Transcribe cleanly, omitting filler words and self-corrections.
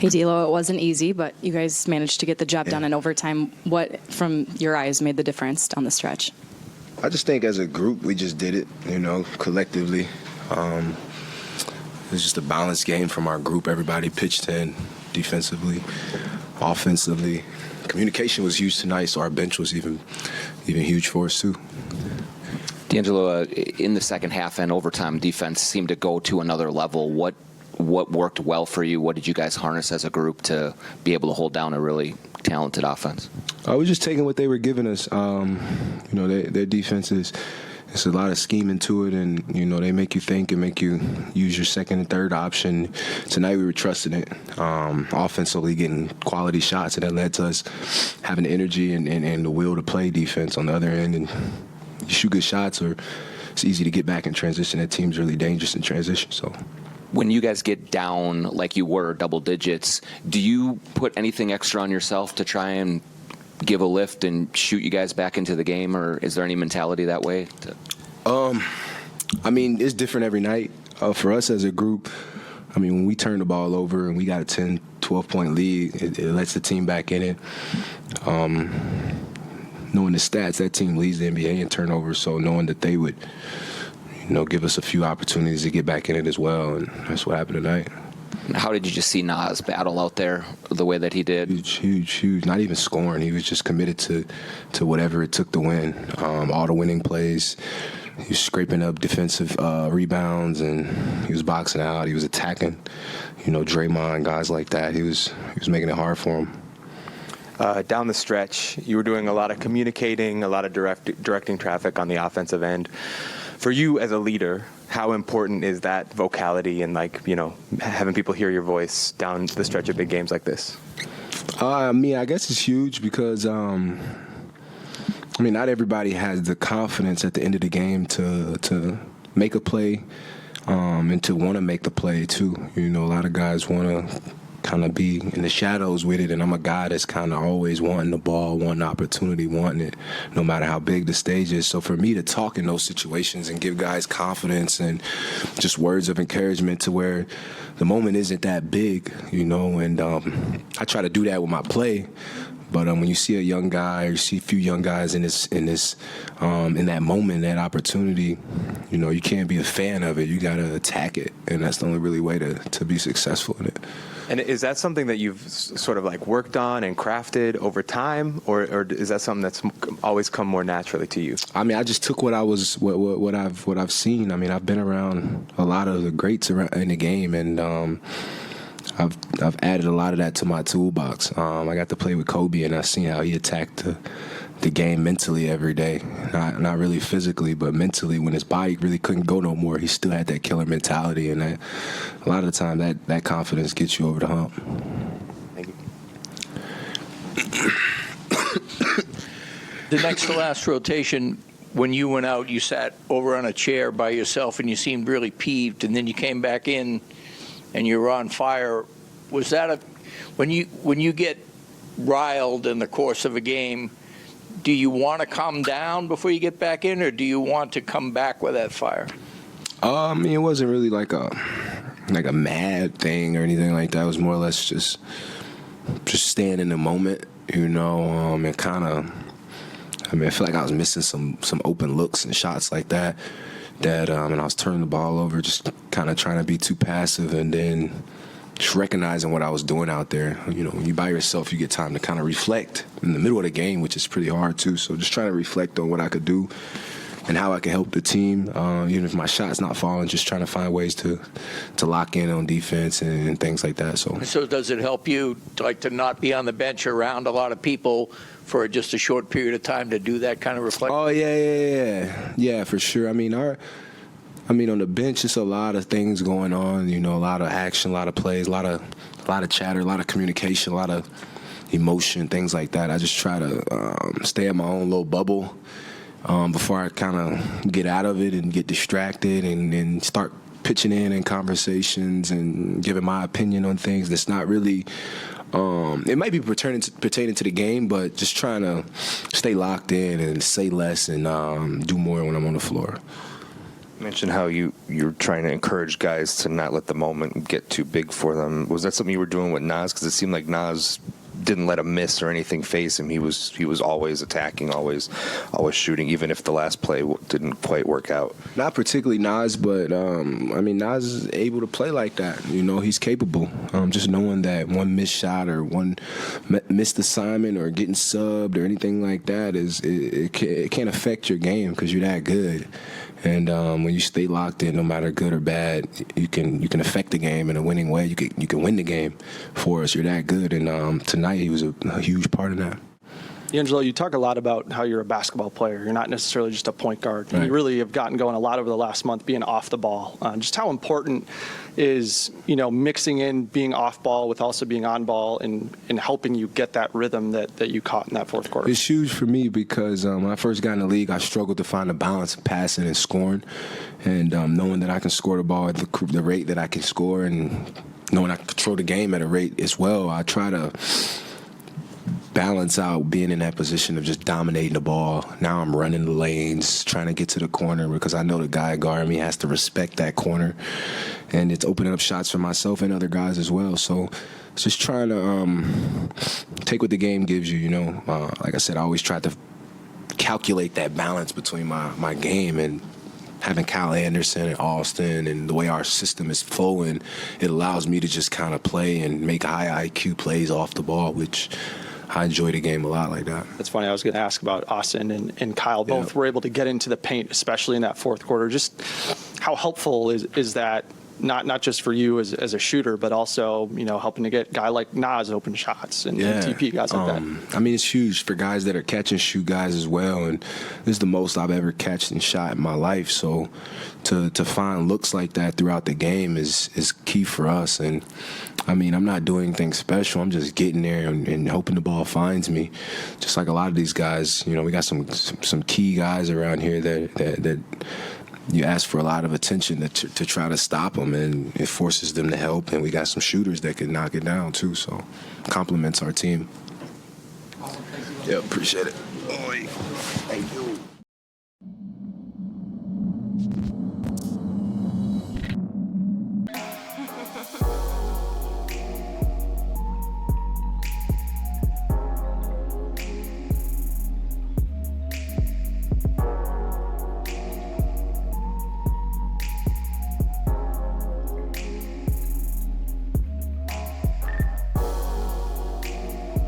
Hey, D'Lo, it wasn't easy, but you guys managed to get the job done in overtime. What, from your eyes, made the difference down the stretch? I just think as a group, we just did it, collectively. It was just a balanced game from our group. Everybody pitched in defensively, offensively. Communication was huge tonight, so our bench was even huge for us, too. D'Angelo, in the second half and overtime, defense seemed to go to another level. What worked well for you? What did you guys harness as a group to be able to hold down a really talented offense? I was just taking what they were giving us. Their defense it's a lot of scheming to it, and they make you think and make you use your second and third option. Tonight we were trusting it, offensively getting quality shots, and that led to us having the energy and the will to play defense on the other end. And you shoot good shots, or it's easy to get back in transition. That team's really dangerous in transition. So. When you guys get down like you were, double digits, do you put anything extra on yourself to try and give a lift and shoot you guys back into the game, or is there any mentality that way? It's different every night. For us as a group, when we turn the ball over and we got a 10, 12-point lead, it lets the team back in it. Knowing the stats, that team leads the NBA in turnovers, so knowing that they would give us a few opportunities to get back in it as well, and that's what happened tonight. How did you just see Naz battle out there the way that he did? Huge. Not even scoring. He was just committed to whatever it took to win. All the winning plays. He was scraping up defensive rebounds, and he was boxing out. He was attacking, Draymond, guys like that. He was making it hard for him. Down the stretch, you were doing a lot of communicating, a lot of directing traffic on the offensive end. For you as a leader, how important is that vocality and having people hear your voice down the stretch of big games like this? I guess it's huge because not everybody has the confidence at the end of the game to make a play and to want to make the play too. A lot of guys want to kind of be in the shadows with it, and I'm a guy that's kind of always wanting the ball, wanting the opportunity, wanting it, no matter how big the stage is. So for me to talk in those situations and give guys confidence and just words of encouragement to where the moment isn't that big, and I try to do that with my play. But when you see a young guy, or you see a few young guys in that moment, that opportunity, you can't be a fan of it. You got to attack it, and that's the only really way to be successful in it. And is that something that you've sort of worked on and crafted over time, or is that something that's always come more naturally to you? I just took what I've seen. I've been around a lot of the greats in the game, and I've added a lot of that to my toolbox. I got to play with Kobe, and I've seen how he attacked the game mentally every day. Not really physically, but mentally. When his body really couldn't go no more, he still had that killer mentality, and a lot of the time that confidence gets you over the hump. Thank you. The next to last rotation, when you went out, you sat over on a chair by yourself, and you seemed really peeved, and then you came back in, and you were on fire. Was that when you get riled in the course of a game, do you want to calm down before you get back in, or do you want to come back with that fire? It wasn't really like a mad thing or anything like that. It was more or less just staying in the moment, and kind of. I feel like I was missing some open looks and shots like that. And I was turning the ball over, just kind of trying to be too passive, and then just recognizing what I was doing out there. When you're by yourself, you get time to kind of reflect in the middle of the game, which is pretty hard too. So just trying to reflect on what I could do and how I could help the team. Even if my shot's not falling, just trying to find ways to lock in on defense and things like that. So does it help you to not be on the bench around a lot of people for just a short period of time to do that kind of reflection? Oh, yeah, for sure. On the bench, it's a lot of things going on. A lot of action, a lot of plays, a lot of chatter, a lot of communication, a lot of emotion, things like that. I just try to stay in my own little bubble before I kind of get out of it and get distracted and start pitching in conversations and giving my opinion on things that's not really. It might be pertaining to the game, but just trying to stay locked in and say less and do more when I'm on the floor. You mentioned how you're trying to encourage guys to not let the moment get too big for them. Was that something you were doing with Naz? Because it seemed like Naz didn't let him miss or anything face him. He was always attacking, always shooting, even if the last play didn't quite work out. Not particularly Naz, but Naz is able to play like that. You know, he's capable. Just knowing that one missed shot or one missed assignment or getting subbed or anything like that it can't affect your game because you're that good. And when you stay locked in, no matter good or bad, you can affect the game in a winning way. You can win the game for us. You're that good. And tonight he was a huge part of that. D'Angelo, you talk a lot about how you're a basketball player. You're not necessarily just a point guard. Right. You really have gotten going a lot over the last month being off the ball. Just how important is, mixing in being off ball with also being on ball and helping you get that rhythm that you caught in that fourth quarter? It's huge for me because when I first got in the league, I struggled to find a balance of passing and scoring. And knowing that I can score the ball at the rate that I can score and knowing I can control the game at a rate as well, I try to balance out being in that position of just dominating the ball. Now I'm running the lanes, trying to get to the corner because I know the guy guarding me has to respect that corner. And it's opening up shots for myself and other guys as well. So it's just trying to take what the game gives you, Like I said, I always try to calculate that balance between my game and having Kyle Anderson and Austin and the way our system is flowing, it allows me to just kind of play and make high IQ plays off the ball, which I enjoy the game a lot like that. That's funny. I was going to ask about Austin and Kyle. Both were able to get into the paint, especially in that fourth quarter. Just how helpful is that, not just for you as a shooter, but also, helping to get a guy like Naz open shots and TP, guys like that? It's huge for guys that are catch and shoot guys as well. And this is the most I've ever catched and shot in my life. So to find looks like that throughout the game is key for us. And I'm not doing anything special. I'm just getting there and hoping the ball finds me. Just like a lot of these guys, we got some key guys around here that you ask for a lot of attention to try to stop them, and it forces them to help. And we got some shooters that can knock it down too. So compliments our team. Awesome. Thank you. Yeah, appreciate it. Thank you.